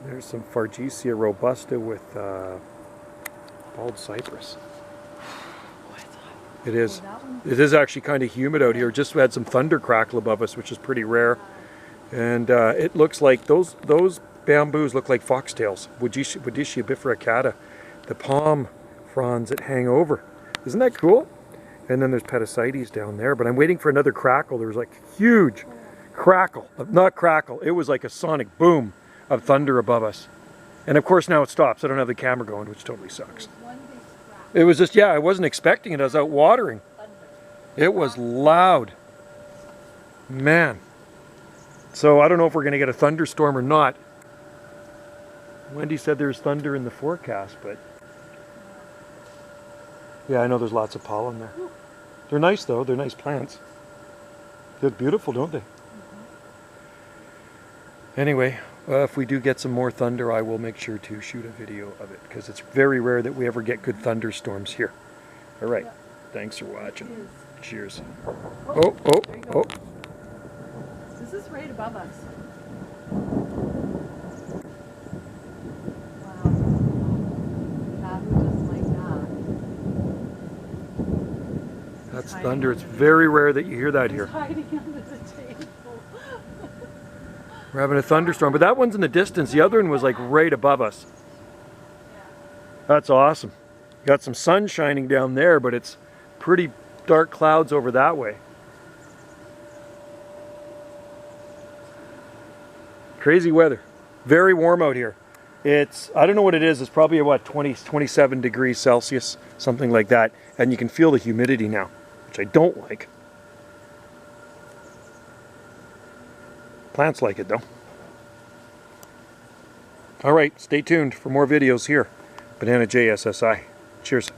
There's some Fargesia robusta with bald cypress. It is. It is actually kind of humid out here. Just had some thunder crackle above us, which is pretty rare. And it looks like those bamboos look like foxtails. Woodiscia bifurcata, the palm fronds that hang over. Isn't that cool? And then there's Petasites down there. But I'm waiting for another crackle. There was like huge crackle, not crackle. It was like a sonic boom of thunder above us. And of course now it stops. I don't have the camera going, which totally sucks. It was just, yeah, I wasn't expecting it. I was out watering. It was loud. Man. So I don't know if we're going to get a thunderstorm or not. Wendy said there's thunder in the forecast, but yeah, I know there's lots of pollen there. They're nice though. They're nice plants. They're beautiful, don't they? Anyway, if we do get some more thunder, I will make sure to shoot a video of it because it's very rare that we ever get good thunderstorms here. All right. Thanks for watching. Cheers. Oh. This is right above us. Wow. Now who doesn't like that? That's thunder. It's very rare that you hear that here. Hiding under the table. We're having a thunderstorm, but that one's in the distance. The other one was like right above us. That's awesome. Got some sun shining down there, but it's pretty dark clouds over that way. Crazy weather. Very warm out here. It's, I don't know what it is. It's probably what, 27 degrees Celsius, something like that. And you can feel the humidity now, which I don't like. Plants like it though. All right, stay tuned for more videos here. Banana JSSI. Cheers.